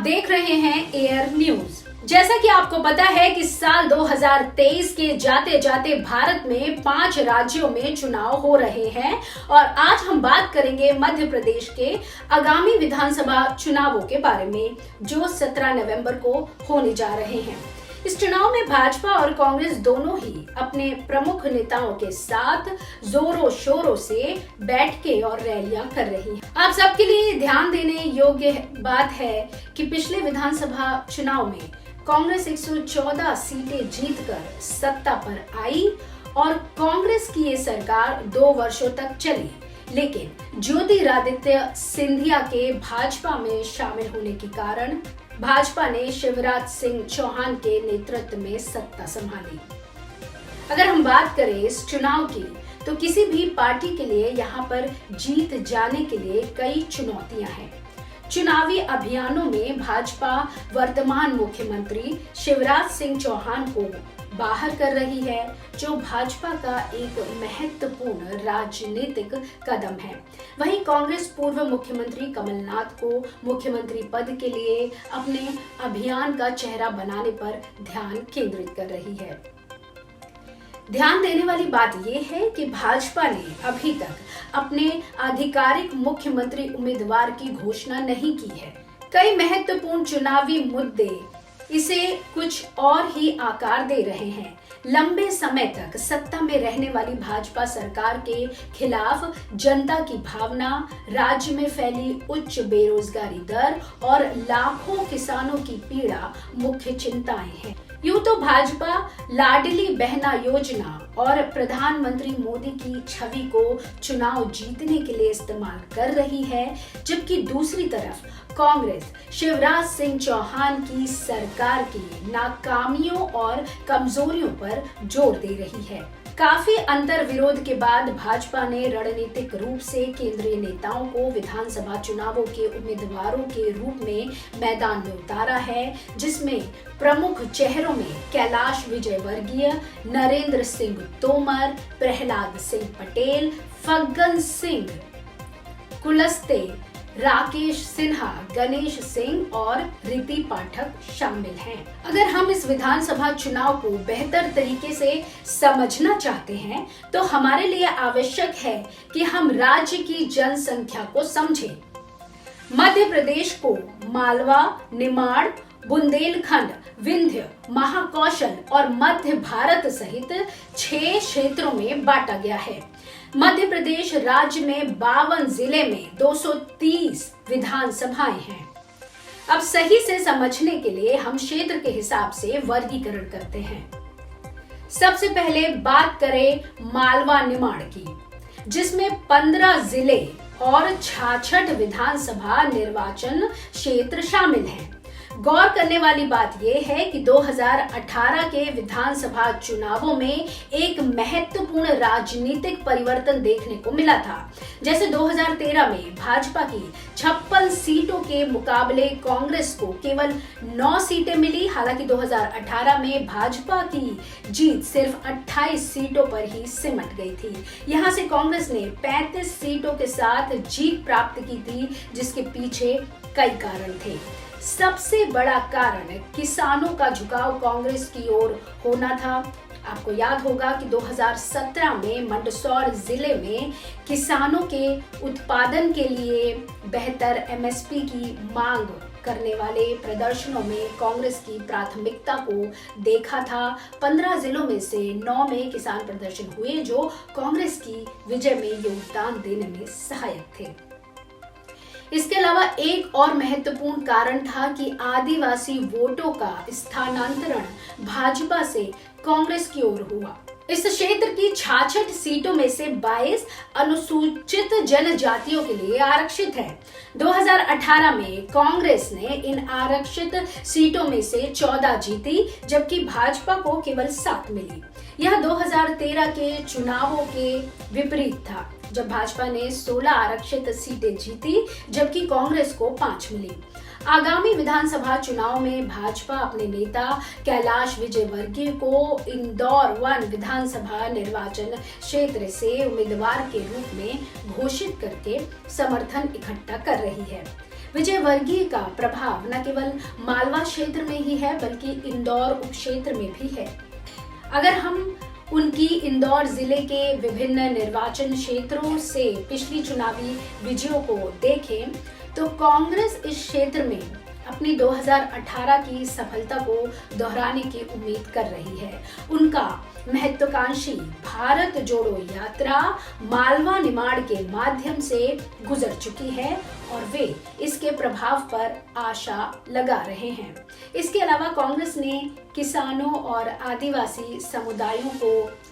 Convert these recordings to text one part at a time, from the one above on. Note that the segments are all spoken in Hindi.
देख रहे हैं एयर न्यूज। जैसा कि आपको पता है कि साल 2023 के जाते जाते भारत में 5 राज्यों में चुनाव हो रहे हैं और आज हम बात करेंगे मध्य प्रदेश के आगामी विधानसभा चुनावों के बारे में जो 17 नवंबर को होने जा रहे हैं। इस चुनाव में भाजपा और कांग्रेस दोनों ही अपने प्रमुख नेताओं के साथ जोरों शोरों से बैठकें और रैलियां कर रही हैं। आप सबके लिए ध्यान देने योग्य बात है कि पिछले विधानसभा चुनाव में कांग्रेस 114 सीटें जीतकर सत्ता पर आई और कांग्रेस की ये सरकार 2 वर्षों तक चली, लेकिन ज्योतिरादित्य सिंधिया के भाजपा में शामिल होने के कारण भाजपा ने शिवराज सिंह चौहान के नेतृत्व में सत्ता संभाली। अगर हम बात करें इस चुनाव की, तो किसी भी पार्टी के लिए यहाँ पर जीत जाने के लिए कई चुनौतियां हैं। चुनावी अभियानों में भाजपा वर्तमान मुख्यमंत्री शिवराज सिंह चौहान को बाहर कर रही है, जो भाजपा का एक महत्वपूर्ण राजनीतिक कदम है। वहीं कांग्रेस पूर्व मुख्यमंत्री कमलनाथ को मुख्यमंत्री पद के लिए अपने अभियान का चेहरा बनाने पर ध्यान केंद्रित कर रही है। ध्यान देने वाली बात यह है कि भाजपा ने अभी तक अपने आधिकारिक मुख्यमंत्री उम्मीदवार की घोषणा नहीं की है। कई महत्वपूर्ण चुनावी मुद्दे इसे कुछ और ही आकार दे रहे हैं। लंबे समय तक सत्ता में रहने वाली भाजपा सरकार के खिलाफ जनता की भावना, राज्य में फैली उच्च बेरोजगारी दर और लाखों किसानों की पीड़ा मुख्य चिंताएं हैं। यूं तो भाजपा लाडली बहना योजना और प्रधानमंत्री मोदी की छवि को चुनाव जीतने के लिए इस्तेमाल कर रही है, जबकि दूसरी तरफ कांग्रेस शिवराज सिंह चौहान की सरकार की नाकामियों और कमजोरियों पर जोर दे रही है। काफी अंतर विरोध के बाद भाजपा ने रणनीतिक रूप से केंद्रीय नेताओं को विधानसभा चुनावों के उम्मीदवारों के रूप में मैदान में उतारा है, जिसमें प्रमुख चेहरों में कैलाश विजयवर्गीय, नरेंद्र सिंह तोमर, प्रहलाद सिंह पटेल, फग्गन सिंह कुलस्ते, राकेश सिन्हा, गणेश सिंह और रिति पाठक शामिल हैं। अगर हम इस विधानसभा चुनाव को बेहतर तरीके से समझना चाहते हैं, तो हमारे लिए आवश्यक है कि हम राज्य की जनसंख्या को समझें। मध्य प्रदेश को मालवा, निमाड़, बुंदेलखंड, विंध्य, महाकौशल और मध्य भारत सहित 6 क्षेत्रों में बांटा गया है। मध्य प्रदेश राज्य में 52 जिले में 230 विधानसभाएं हैं। अब सही से समझने के लिए हम क्षेत्र के हिसाब से वर्गीकरण करते हैं। सबसे पहले बात करें मालवा निमाड़ की, जिसमें 15 जिले और 66 विधानसभा निर्वाचन क्षेत्र शामिल हैं। गौर करने वाली बात यह है कि 2018 के विधानसभा चुनावों में एक महत्वपूर्ण राजनीतिक परिवर्तन देखने को मिला था। जैसे 2013 में भाजपा की 56 सीटों के मुकाबले कांग्रेस को केवल 9 सीटें मिली। हालांकि 2018 में भाजपा की जीत सिर्फ 28 सीटों पर ही सिमट गई थी। यहां से कांग्रेस ने 35 सीटों के साथ जीत प्राप्त की थी, जिसके पीछे कई कारण थे। सबसे बड़ा कारण किसानों का झुकाव कांग्रेस की ओर होना था। आपको याद होगा कि 2017 में मंदसौर जिले में किसानों के उत्पादन के लिए बेहतर एमएसपी की मांग करने वाले प्रदर्शनों में कांग्रेस की प्राथमिकता को देखा था। 15 जिलों में से 9 में किसान प्रदर्शन हुए, जो कांग्रेस की विजय में योगदान देने में सहायक थे। इसके अलावा एक और महत्वपूर्ण कारण था कि आदिवासी वोटों का स्थानांतरण भाजपा से कांग्रेस की ओर हुआ। इस क्षेत्र की 66 सीटों में से 22 अनुसूचित जनजातियों के लिए आरक्षित है। 2018 में कांग्रेस ने इन आरक्षित सीटों में से 14 जीती, जबकि भाजपा को केवल 7 मिली। यह 2013 के चुनावों के विपरीत था, जब भाजपा ने 16 आरक्षित सीटें जीती, जबकि कांग्रेस को 5 मिली। आगामी विधानसभा चुनाव में भाजपा अपने नेता कैलाश विजयवर्गीय को इंदौर 1 विधानसभा निर्वाचन क्षेत्र से उम्मीदवार के रूप में घोषित करके समर्थन इकट्ठा कर रही है। विजयवर्गीय का प्रभाव न केवल मालवा क्षेत्र में ही है बल्कि इंदौर उपक्षेत्र में भी है। अगर हम उनकी इंदौर जिले के विभिन्न निर्वाचन क्षेत्रों से पिछली चुनावी विजयों को देखें तो कांग्रेस इस क्षेत्र में अपनी 2018 की सफलता को दोहराने की उम्मीद कर रही है। उनका महत्वाकांक्षी भारत जोड़ो यात्रा मालवा निमाड़ के माध्यम से गुजर चुकी है और वे इसके प्रभाव पर आशा लगा रहे हैं। इसके अलावा कांग्रेस ने किसानों और आदिवासी समुदायों को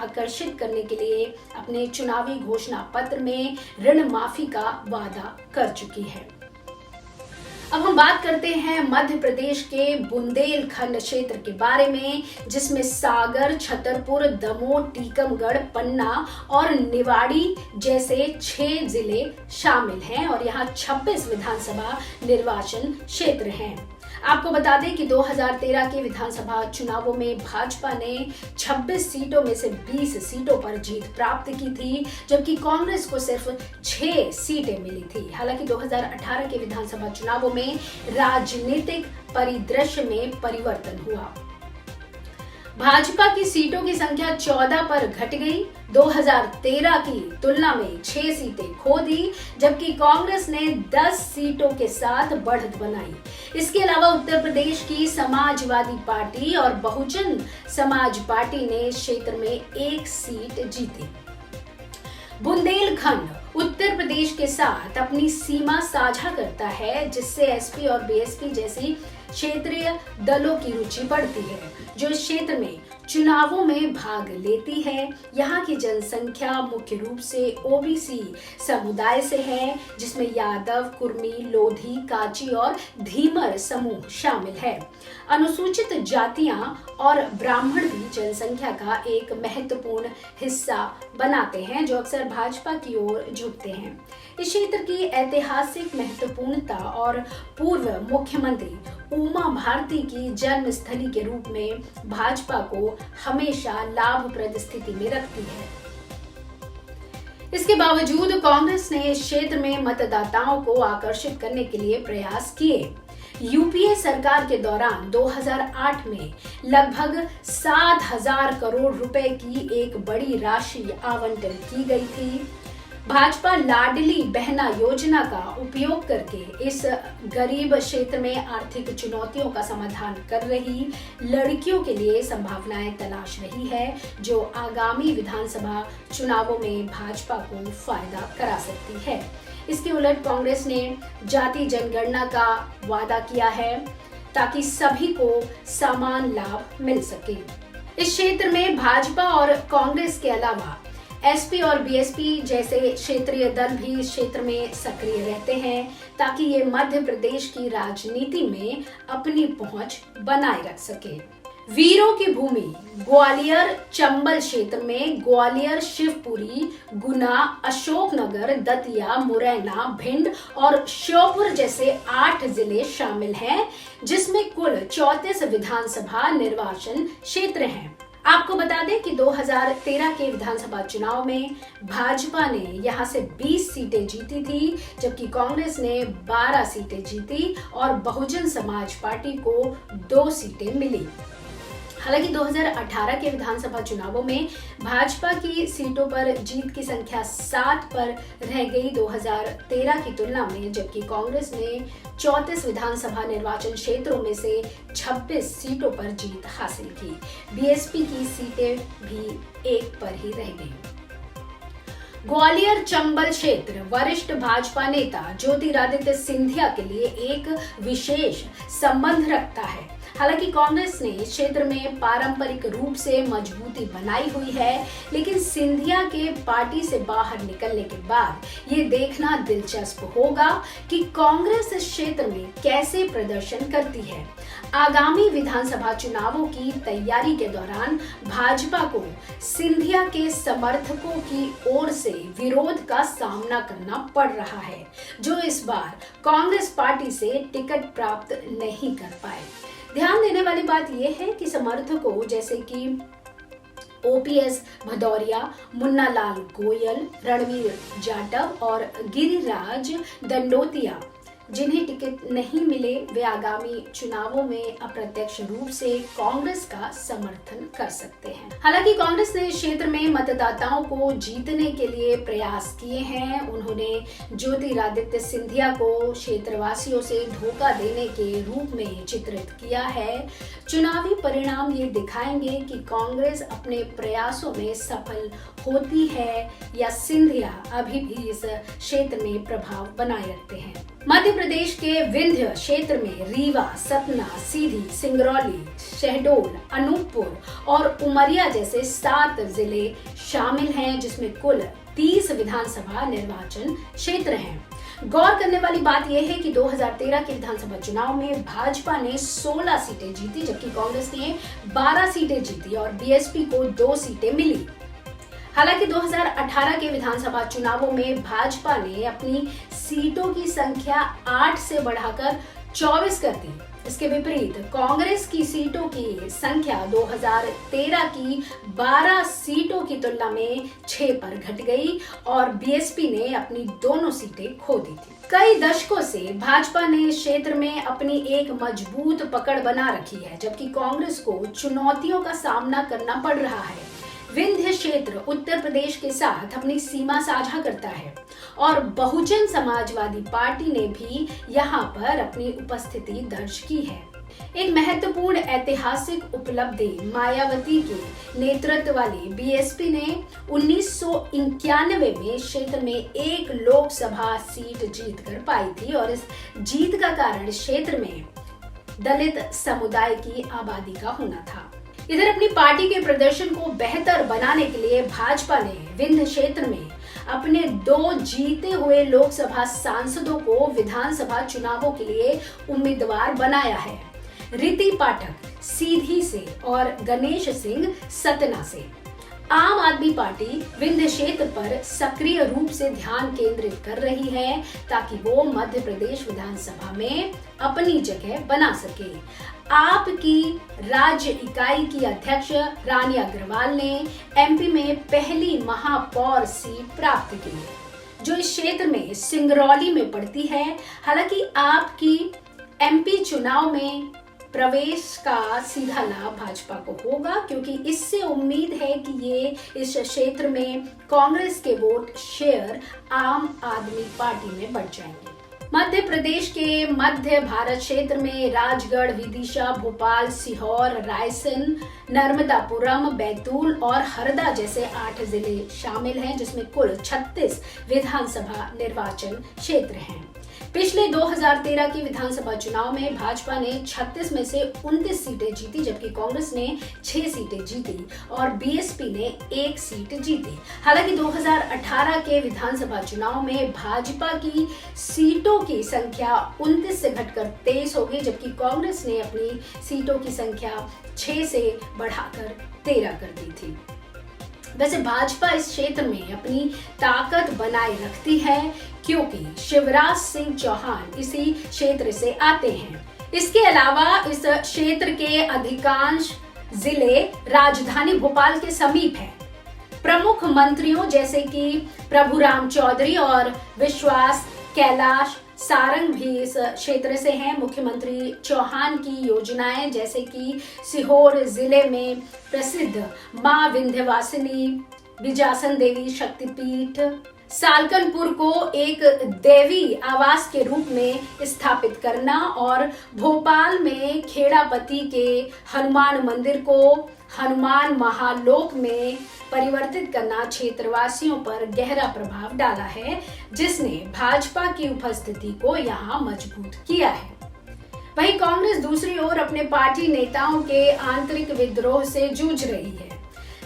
आकर्षित करने के लिए अपने चुनावी घोषणा पत्र में ऋण माफी का वादा कर चुकी है। अब हम बात करते हैं मध्य प्रदेश के बुंदेलखंड क्षेत्र के बारे में, जिसमें सागर, छतरपुर, दमोह, टीकमगढ़, पन्ना और निवाड़ी जैसे 6 जिले शामिल हैं और यहाँ 26 विधानसभा निर्वाचन क्षेत्र हैं। आपको बता दें कि 2013 के विधानसभा चुनावों में भाजपा ने 26 सीटों में से 20 सीटों पर जीत प्राप्त की थी, जबकि कांग्रेस को सिर्फ 6 सीटें मिली थी। हालांकि 2018 के विधानसभा चुनावों में राजनीतिक परिदृश्य में परिवर्तन हुआ। भाजपा की सीटों की संख्या 14 पर घट गई। 2013 की तुलना में 6 सीटें खो दी, जबकि कांग्रेस ने 10 सीटों के साथ बढ़त बनाई। इसके अलावा उत्तर प्रदेश की समाजवादी पार्टी और बहुजन समाज पार्टी ने क्षेत्र में 1 सीट जीती। बुंदेलखंड उत्तर प्रदेश के साथ अपनी सीमा साझा करता है, जिससे एसपी और बीएसपी जैसी क्षेत्रीय दलों की रुचि बढ़ती है, जो इस क्षेत्र में चुनावों में भाग लेती है। यहाँ की जनसंख्या मुख्य रूप से ओबीसी समुदाय से है, जिसमें यादव, कुर्मी, लोधी, काची और धीमर समूह शामिल है। अनुसूचित जातियां और ब्राह्मण भी जनसंख्या का एक महत्वपूर्ण हिस्सा बनाते हैं, जो अक्सर भाजपा की ओर झुकते हैं। इस क्षेत्र की ऐतिहासिक महत्वपूर्णता और पूर्व मुख्यमंत्री उमा भारती की जन्मस्थली के रूप में भाजपा को हमेशा लाभप्रद स्थिति में रखती है। इसके बावजूद कांग्रेस ने इस क्षेत्र में मतदाताओं को आकर्षित करने के लिए प्रयास किए। यूपीए सरकार के दौरान 2008 में लगभग 7,000 करोड़ रुपए की एक बड़ी राशि आवंटन की गई थी। भाजपा लाडली बहना योजना का उपयोग करके इस गरीब क्षेत्र में आर्थिक चुनौतियों का समाधान कर रही लड़कियों के लिए संभावनाएं तलाश रही है, जो आगामी विधानसभा चुनावों में भाजपा को फायदा करा सकती है। इसके उलट कांग्रेस ने जाति जनगणना का वादा किया है, ताकि सभी को समान लाभ मिल सके। इस क्षेत्र में भाजपा और कांग्रेस के अलावा एसपी और बीएसपी जैसे क्षेत्रीय दल भी इस क्षेत्र में सक्रिय रहते हैं, ताकि ये मध्य प्रदेश की राजनीति में अपनी पहुंच बनाए रख सके। वीरों की भूमि ग्वालियर चंबल क्षेत्र में ग्वालियर, शिवपुरी, गुना, अशोकनगर, दतिया, मुरैना, भिंड और श्योपुर जैसे 8 जिले शामिल हैं, जिसमें कुल 34 विधानसभा निर्वाचन क्षेत्र हैं। आपको बता दें कि 2013 के विधानसभा चुनाव में भाजपा ने यहां से 20 सीटें जीती थी, जबकि कांग्रेस ने 12 सीटें जीती और बहुजन समाज पार्टी को 2 सीटें मिली। हालांकि 2018 के विधानसभा चुनावों में भाजपा की सीटों पर जीत की संख्या 7 पर रह गई 2013 की तुलना में, जबकि कांग्रेस ने 34 विधानसभा निर्वाचन क्षेत्रों में से 26 सीटों पर जीत हासिल की। बीएसपी की सीटें भी 1 पर ही रह गई। ग्वालियर चंबल क्षेत्र वरिष्ठ भाजपा नेता ज्योतिरादित्य सिंधिया के लिए एक विशेष संबंध रखता है। हालांकि कांग्रेस ने इस क्षेत्र में पारंपरिक रूप से मजबूती बनाई हुई है, लेकिन सिंधिया के पार्टी से बाहर निकलने के बाद ये देखना दिलचस्प होगा कि कांग्रेस इस क्षेत्र में कैसे प्रदर्शन करती है। आगामी विधानसभा चुनावों की तैयारी के दौरान भाजपा को सिंधिया के समर्थकों की ओर से विरोध का सामना करना पड़ रहा है, जो इस बार कांग्रेस पार्टी से टिकट प्राप्त नहीं कर पाए। ध्यान देने वाली बात यह है कि समर्थकों जैसे कि ओपीएस भदौरिया, मुन्ना लाल गोयल, रणवीर जाटव और गिरिराज दंडोतिया जिन्हें टिकट नहीं मिले वे आगामी चुनावों में अप्रत्यक्ष रूप से कांग्रेस का समर्थन कर सकते हैं। हालांकि कांग्रेस ने इस क्षेत्र में मतदाताओं को जीतने के लिए प्रयास किए हैं। उन्होंने ज्योतिरादित्य सिंधिया को क्षेत्रवासियों से धोखा देने के रूप में चित्रित किया है। चुनावी परिणाम ये दिखाएंगे कि कांग्रेस अपने प्रयासों में सफल होती है या सिंधिया अभी भी इस क्षेत्र में प्रभाव बनाए रखते हैं। मध्य प्रदेश के विंध्य क्षेत्र में रीवा, सतना, सीधी, सिंगरौली, शहडोल, अनूपपुर और उमरिया जैसे 7 जिले शामिल हैं, जिसमें कुल 30 विधानसभा निर्वाचन क्षेत्र हैं। गौर करने वाली बात यह है कि 2013 के विधानसभा चुनाव में भाजपा ने 16 सीटें जीती, जबकि कांग्रेस ने 12 सीटें जीती और बीएसपी को 2 सीटें मिली। हालांकि 2018 के विधानसभा चुनावों में भाजपा ने अपनी सीटों की संख्या 8 से बढ़ाकर 24 कर दी। इसके विपरीत कांग्रेस की सीटों की संख्या 2013 की 12 सीटों की तुलना में 6 पर घट गई और बीएसपी ने अपनी दोनों सीटें खो दी थी। कई दशकों से भाजपा ने इस क्षेत्र में अपनी एक मजबूत पकड़ बना रखी है, जबकि कांग्रेस को चुनौतियों का सामना करना पड़ रहा है। विंध्य क्षेत्र उत्तर प्रदेश के साथ अपनी सीमा साझा करता है और बहुजन समाजवादी पार्टी ने भी यहाँ पर अपनी उपस्थिति दर्ज की है। एक महत्वपूर्ण ऐतिहासिक उपलब्धि मायावती के नेतृत्व वाली बीएसपी ने 1991 में क्षेत्र में 1 लोकसभा सीट जीतकर पाई थी और इस जीत का कारण क्षेत्र में दलित समुदाय की आबादी का होना था। इधर अपनी पार्टी के प्रदर्शन को बेहतर बनाने के लिए भाजपा ने विंध्य क्षेत्र में अपने 2 जीते हुए लोकसभा सांसदों को विधानसभा चुनावों के लिए उम्मीदवार बनाया है। रीति पाठक सीधी से और गणेश सिंह सतना से। आम आदमी पार्टी विंध्य क्षेत्र पर सक्रिय रूप से ध्यान केंद्रित कर रही है ताकि वो मध्य प्रदेश विधानसभा में अपनी जगह बना सके। आपकी राज्य इकाई की अध्यक्ष रानी अग्रवाल ने एमपी में पहली महापौर सीट प्राप्त की, जो इस क्षेत्र में सिंगरौली में पड़ती है। हालांकि आपकी एमपी चुनाव में प्रवेश का सीधा लाभ भाजपा को होगा, क्योंकि इससे उम्मीद है कि ये इस क्षेत्र में कांग्रेस के वोट शेयर आम आदमी पार्टी में बढ़ जाएंगे। मध्य प्रदेश के मध्य भारत क्षेत्र में राजगढ़, विदिशा, भोपाल, सीहोर, रायसेन, नर्मदापुरम, बैतूल और हरदा जैसे 8 जिले शामिल हैं, जिसमें कुल 36 विधानसभा निर्वाचन क्षेत्र हैं। पिछले 2013 की विधानसभा चुनाव में भाजपा ने 36 में से 29 सीटें जीती, जबकि कांग्रेस ने 6 सीटें जीती और बीएसपी ने 1 सीट जीती। हालांकि 2018 के विधानसभा चुनाव में भाजपा की सीटों की संख्या 29 से घटकर 23 हो गई, जबकि कांग्रेस ने अपनी सीटों की संख्या 6 से बढ़ाकर 13 कर दी थी। वैसे भाजपा इस क्षेत्र में अपनी ताकत बनाए रखती है क्योंकि शिवराज सिंह चौहान इसी क्षेत्र से आते हैं। इसके अलावा इस क्षेत्र के अधिकांश जिले राजधानी भोपाल के समीप हैं। प्रमुख मंत्रियों जैसे कि प्रभुराम चौधरी और विश्वास कैलाश सारंग भी इस क्षेत्र से हैं। मुख्यमंत्री चौहान की योजनाएं जैसे कि सीहोर जिले में प्रसिद्ध मां विंध्यवासिनी बिजासन देवी शक्तिपीठ, सालकनपुर को एक देवी आवास के रूप में स्थापित करना और भोपाल में खेड़ापति के हनुमान मंदिर को हनुमान महालोक में परिवर्तित करना क्षेत्रवासियों पर गहरा प्रभाव डाला है, जिसने भाजपा की उपस्थिति को यहाँ मजबूत किया है। वहीं कांग्रेस दूसरी ओर अपने पार्टी नेताओं के आंतरिक विद्रोह से जूझ रही है,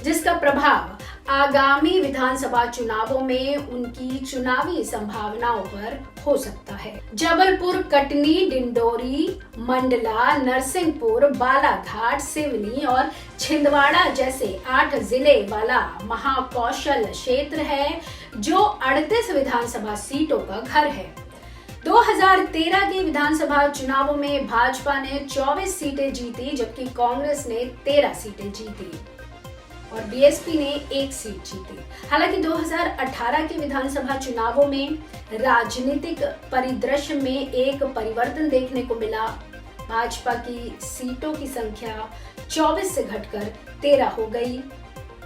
जिसका प्रभाव आगामी विधानसभा चुनावों में उनकी चुनावी संभावनाओं पर हो सकता है। जबलपुर, कटनी, डिंडोरी, मंडला, नरसिंहपुर, बालाघाट, सिवनी और छिंदवाड़ा जैसे 8 जिले वाला महाकौशल क्षेत्र है, जो 38 विधानसभा सीटों का घर है। 2013 के विधानसभा चुनावों में भाजपा ने 24 सीटें जीती, जबकि कांग्रेस ने 13 सीटें जीती। और बीएसपी ने 1 सीट जीती। हालांकि 2018 के विधानसभा चुनावों में राजनीतिक परिदृश्य में एक परिवर्तन देखने को मिला। भाजपा की सीटों की संख्या 24 से घटकर 13 हो गई,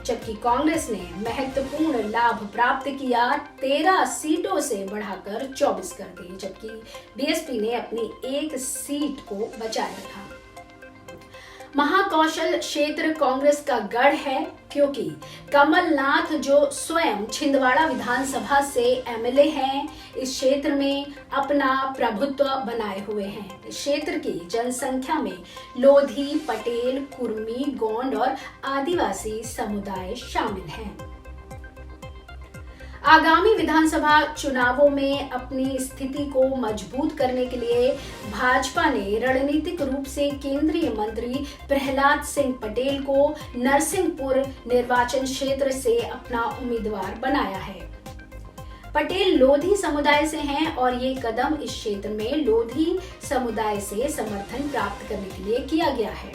जबकि कांग्रेस ने महत्वपूर्ण लाभ प्राप्त किया, 13 सीटों से बढ़ाकर 24 कर दी, जबकि बीएसपी ने अपनी 1 सीट को बचाए रखा। महाकौशल क्षेत्र कांग्रेस का गढ़ है, क्योंकि कमलनाथ जो स्वयं छिंदवाड़ा विधानसभा से एमएलए हैं, इस क्षेत्र में अपना प्रभुत्व बनाए हुए हैं। इस क्षेत्र की जनसंख्या में लोधी, पटेल, कुर्मी, गोंड और आदिवासी समुदाय शामिल हैं। आगामी विधानसभा चुनावों में अपनी स्थिति को मजबूत करने के लिए भाजपा ने रणनीतिक रूप से केंद्रीय मंत्री प्रहलाद सिंह पटेल को नरसिंहपुर निर्वाचन क्षेत्र से अपना उम्मीदवार बनाया है। पटेल लोधी समुदाय से हैं और ये कदम इस क्षेत्र में लोधी समुदाय से समर्थन प्राप्त करने के लिए किया गया है।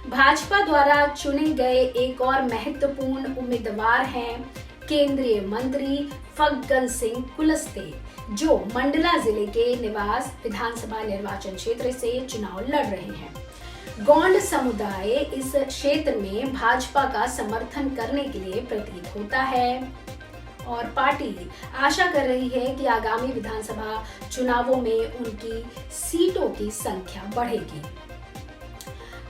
भाजपा द्वारा चुने गए एक और महत्वपूर्ण उम्मीदवार हैं केंद्रीय मंत्री फग्गन सिंह कुलस्ते, जो मंडला जिले के निवास विधानसभा निर्वाचन क्षेत्र से चुनाव लड़ रहे हैं। गोंड समुदाय इस क्षेत्र में भाजपा का समर्थन करने के लिए प्रतीत होता है और पार्टी आशा कर रही है कि आगामी विधानसभा चुनावों में उनकी सीटों की संख्या बढ़ेगी।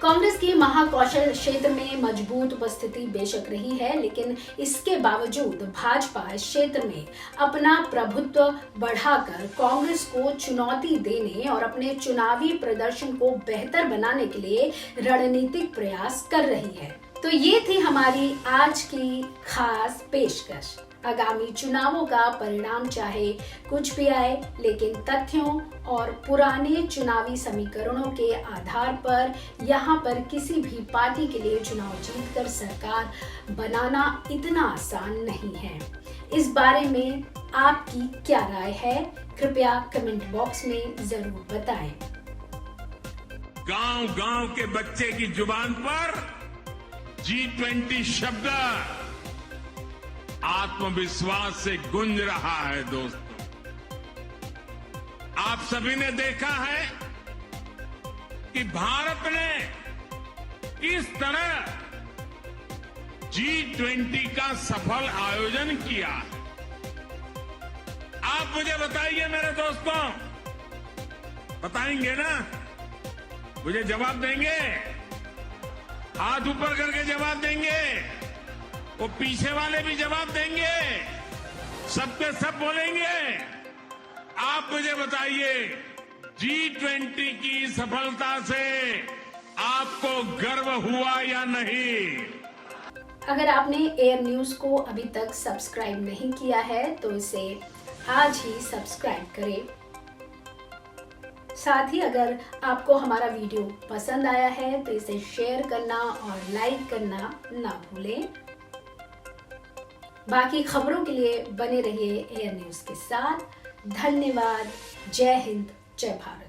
कांग्रेस की महाकौशल क्षेत्र में मजबूत उपस्थिति बेशक रही है, लेकिन इसके बावजूद भाजपा इस क्षेत्र में अपना प्रभुत्व बढ़ाकर कांग्रेस को चुनौती देने और अपने चुनावी प्रदर्शन को बेहतर बनाने के लिए रणनीतिक प्रयास कर रही है। तो ये थी हमारी आज की खास पेशकश। आगामी चुनावों का परिणाम चाहे कुछ भी आए, लेकिन तथ्यों और पुराने चुनावी समीकरणों के आधार पर यहाँ पर किसी भी पार्टी के लिए चुनाव जीतकर सरकार बनाना इतना आसान नहीं है। इस बारे में आपकी क्या राय है, कृपया कमेंट बॉक्स में जरूर बताएं। गांव-गांव के बच्चे की जुबान पर G20 शब्द आत्मविश्वास से गूंज रहा है। दोस्तों, आप सभी ने देखा है कि भारत ने किस तरह G20 का सफल आयोजन किया। आप मुझे बताइए मेरे दोस्तों, बताएंगे ना? मुझे जवाब देंगे? हाथ ऊपर करके जवाब देंगे? वो पीछे वाले भी जवाब देंगे? सबके सब बोलेंगे? आप मुझे बताइए, G20 की सफलता से आपको गर्व हुआ या नहीं? अगर आपने एयर न्यूज को अभी तक सब्सक्राइब नहीं किया है तो इसे आज ही सब्सक्राइब करें। साथ ही अगर आपको हमारा वीडियो पसंद आया है तो इसे शेयर करना और लाइक करना ना भूलें। बाकी खबरों के लिए बने रहिए एयर न्यूज के साथ। धन्यवाद। जय हिंद, जय भारत।